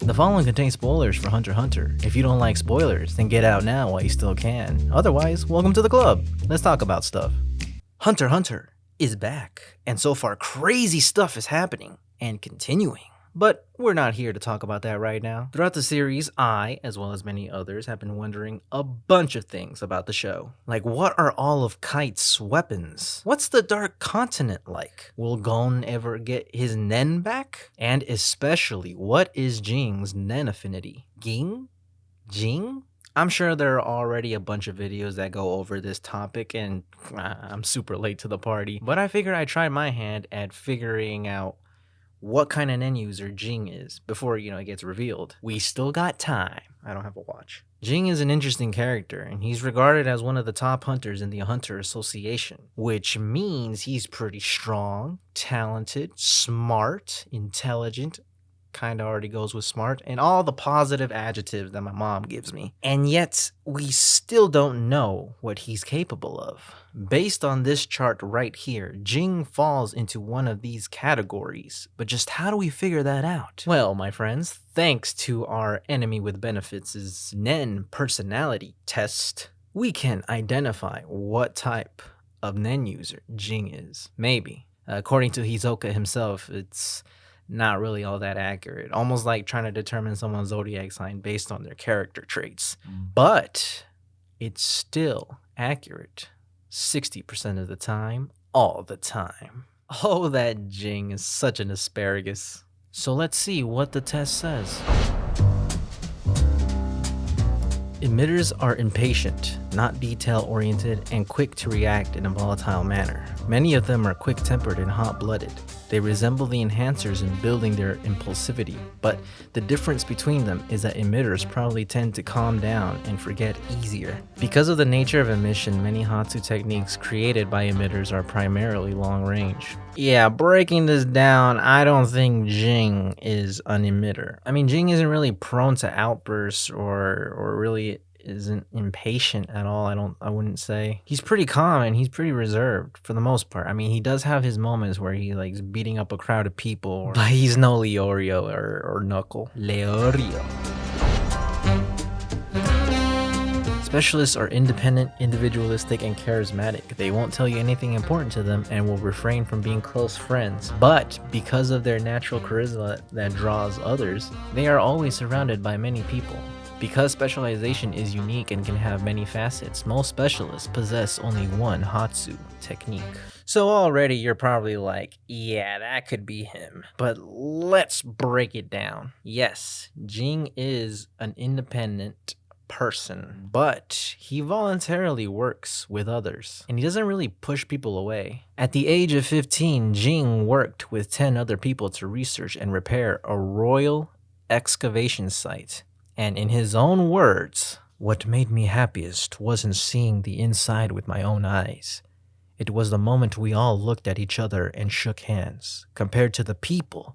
The following contains spoilers for Hunter x Hunter. If you don't like spoilers, then get out now while you still can. Otherwise, welcome to the club. Let's talk about stuff. Hunter x Hunter is back, and so far crazy stuff is happening and continuing. But we're not here to talk about that right now. Throughout the series, I, as well as many others, have been wondering a bunch of things about the show. Like, what are all of Kite's weapons? What's the Dark Continent like? Will Gon ever get his Nen back? And especially, what is Jing's Nen Affinity? Ging? Ging? I'm sure there are already a bunch of videos that go over this topic, and I'm super late to the party. But I figured I'd try my hand at figuring out what kind of Nen user Ging is before, it gets revealed. We still got time. I don't have a watch. Ging is an interesting character, and he's regarded as one of the top hunters in the Hunter Association, which means he's pretty strong, talented, smart, intelligent, kind of already goes with smart, and all the positive adjectives that my mom gives me. And yet, we still don't know what he's capable of. Based on this chart right here, Ging falls into one of these categories, but just how do we figure that out? Well, my friends, thanks to our Enemy with Benefits' Nen personality test, we can identify what type of Nen user Ging is. Maybe. According to Hisoka himself, it's not really all that accurate. Almost like trying to determine someone's zodiac sign based on their character traits. But it's still accurate 60% of the time, all the time. Oh, that Ging is such an asparagus. So let's see what the test says. Emitters are impatient, not detail-oriented, and quick to react in a volatile manner. Many of them are quick-tempered and hot-blooded. They resemble the enhancers in building their impulsivity, but the difference between them is that emitters probably tend to calm down and forget easier. Because of the nature of emission, many Hatsu techniques created by emitters are primarily long-range. Yeah, breaking this down, I don't think Ging is an emitter. I mean, Ging isn't really prone to outbursts or really isn't impatient at all. I wouldn't say. He's pretty calm and he's pretty reserved for the most part. I mean, he does have his moments where he likes beating up a crowd of people, but he's no Leorio or Knuckle. Leorio. Specialists are independent, individualistic, and charismatic. They won't tell you anything important to them and will refrain from being close friends. But because of their natural charisma that draws others, they are always surrounded by many people. Because specialization is unique and can have many facets, most specialists possess only one Hatsu technique. So already you're probably like, yeah, that could be him. But let's break it down. Yes, Ging is an independent person, but he voluntarily works with others, and he doesn't really push people away. At the age of 15, Ging worked with 10 other people to research and repair a royal excavation site. And in his own words, what made me happiest wasn't seeing the inside with my own eyes. It was the moment we all looked at each other and shook hands. Compared to the people,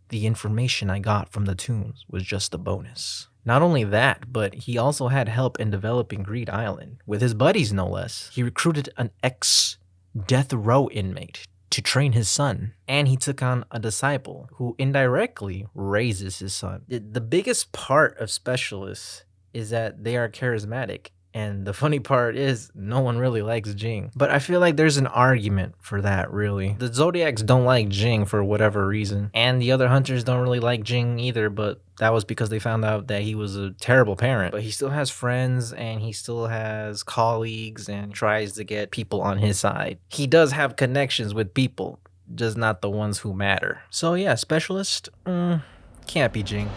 the information I got from the tombs was just a bonus. Not only that, but he also had help in developing Greed Island, with his buddies no less. He recruited an ex-death row inmate to train his son, and he took on a disciple who indirectly raises his son. The biggest part of specialists is that they are charismatic, and the funny part is no one really likes Ging. But I feel like there's an argument for that, really. The Zodiacs don't like Ging for whatever reason, and the other hunters don't really like Ging either, but that was because they found out that he was a terrible parent. But he still has friends, and he still has colleagues, and tries to get people on his side. He does have connections with people, just not the ones who matter. So yeah, specialist, can't be Ging.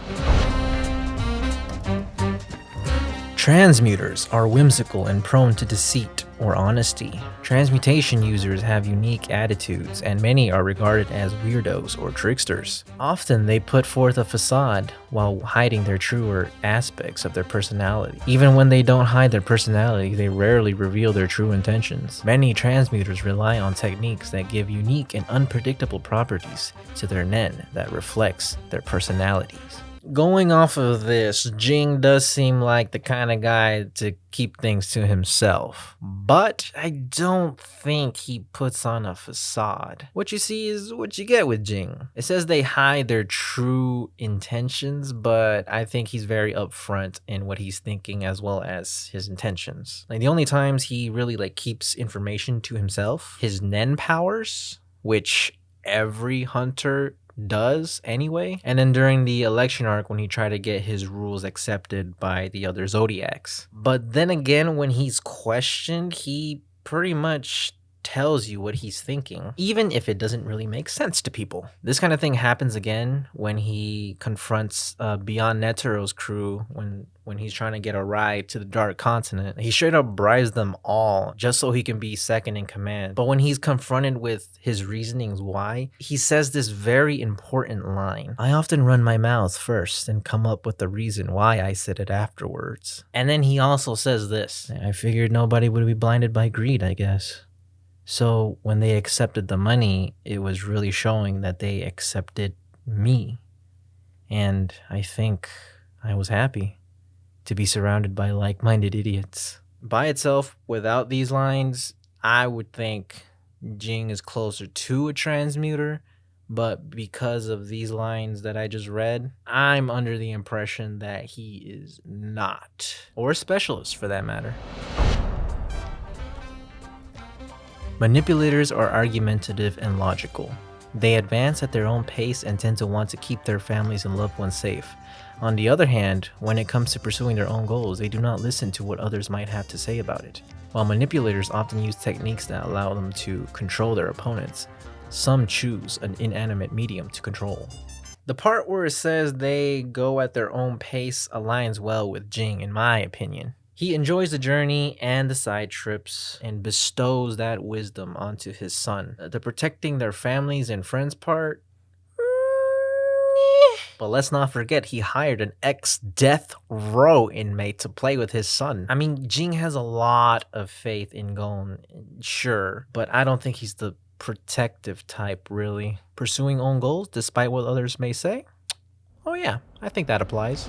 Transmuters are whimsical and prone to deceit or honesty. Transmutation users have unique attitudes, and many are regarded as weirdos or tricksters. Often they put forth a facade while hiding their truer aspects of their personality. Even when they don't hide their personality, they rarely reveal their true intentions. Many transmuters rely on techniques that give unique and unpredictable properties to their Nen that reflects their personalities. Going off of this, Ging does seem like the kind of guy to keep things to himself, but I don't think he puts on a facade. What you see is what you get with Ging. It says they hide their true intentions, but I think he's very upfront in what he's thinking as well as his intentions. Like the only times he really like keeps information to himself, his Nen powers, which every hunter does anyway, and then during the election arc when he tried to get his rules accepted by the other Zodiacs. But then again, when he's questioned, he pretty much tells you what he's thinking, even if it doesn't really make sense to people. This kind of thing happens again when he confronts Beyond Netero's crew when he's trying to get a ride to the Dark Continent. He straight up bribes them all just so he can be second in command. But when he's confronted with his reasonings why, he says this very important line. I often run my mouth first and come up with the reason why I said it afterwards. And then he also says this. I figured nobody would be blinded by greed, I guess. So when they accepted the money, it was really showing that they accepted me. And I think I was happy to be surrounded by like-minded idiots. By itself, without these lines, I would think Ging is closer to a transmuter, but because of these lines that I just read, I'm under the impression that he is not, or a specialist for that matter. Manipulators are argumentative and logical. They advance at their own pace and tend to want to keep their families and loved ones safe. On the other hand, when it comes to pursuing their own goals, they do not listen to what others might have to say about it. While manipulators often use techniques that allow them to control their opponents, some choose an inanimate medium to control. The part where it says they go at their own pace aligns well with Ging, in my opinion. He enjoys the journey and the side trips and bestows that wisdom onto his son. The protecting their families and friends part, but let's not forget he hired an ex-death row inmate to play with his son. I mean, Ging has a lot of faith in Gon, sure, but I don't think he's the protective type, really. Pursuing own goals despite what others may say? Oh yeah, I think that applies.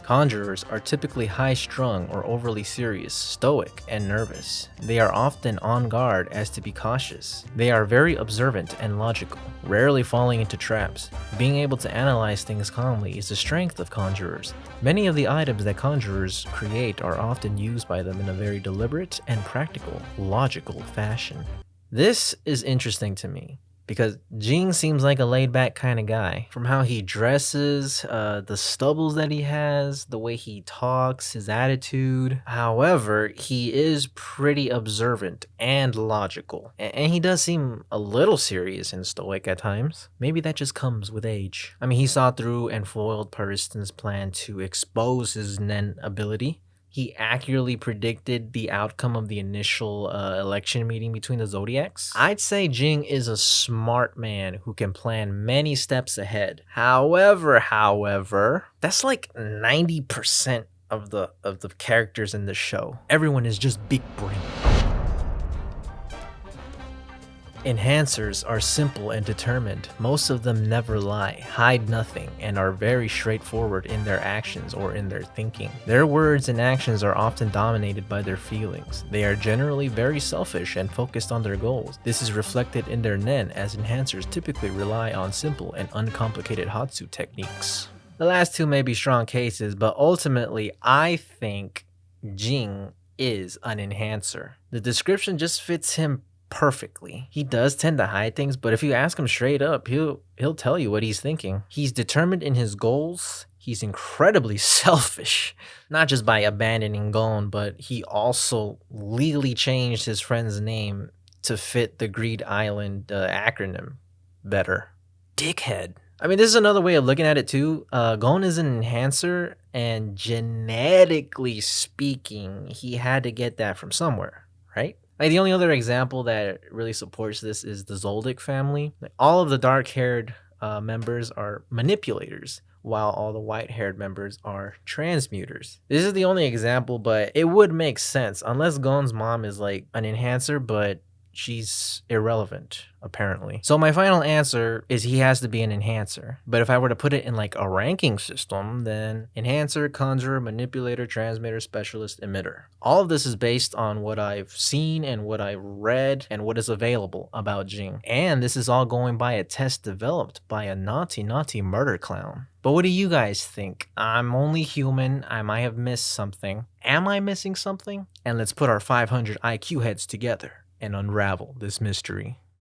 Conjurers are typically high-strung or overly serious, stoic, and nervous. They are often on guard as to be cautious. They are very observant and logical, rarely falling into traps. Being able to analyze things calmly is a strength of conjurers. Many of the items that conjurers create are often used by them in a very deliberate and practical, logical fashion. This is interesting to me, because Ging seems like a laid-back kind of guy. From how he dresses, the stubbles that he has, the way he talks, his attitude. However, he is pretty observant and logical. And he does seem a little serious and stoic at times. Maybe that just comes with age. I mean, he saw through and foiled Pariston's plan to expose his Nen ability. He accurately predicted the outcome of the initial election meeting between the Zodiacs. I'd say Ging is a smart man who can plan many steps ahead. However, that's like 90% of the characters in the show. Everyone is just big brain. Enhancers are simple and determined. Most of them never lie, hide nothing, and are very straightforward in their actions or in their thinking. Their words and actions are often dominated by their feelings. They are generally very selfish and focused on their goals. This is reflected in their Nen, as enhancers typically rely on simple and uncomplicated Hatsu techniques. The last two may be strong cases, but ultimately, I think Ging is an enhancer. The description just fits him perfectly. He does tend to hide things, but if you ask him straight up, he'll tell you what he's thinking. He's determined in his goals. He's incredibly selfish, not just by abandoning Gon, but he also legally changed his friend's name to fit the Greed Island acronym better. Dickhead. I mean, this is another way of looking at it too. Gon is an enhancer, and genetically speaking, he had to get that from somewhere, right? Like, the only other example that really supports this is the Zoldyck family. Like, all of the dark-haired members are manipulators, while all the white-haired members are transmuters. This is the only example, but it would make sense, unless Gon's mom is like an enhancer, but she's irrelevant, apparently. So my final answer is he has to be an enhancer. But if I were to put it in like a ranking system, then enhancer, conjurer, manipulator, transmitter, specialist, emitter. All of this is based on what I've seen and what I read and what is available about Ging. And this is all going by a test developed by a naughty murder clown. But what do you guys think? I'm only human. I might have missed something. Am I missing something? And let's put our 500 IQ heads together and unravel this mystery.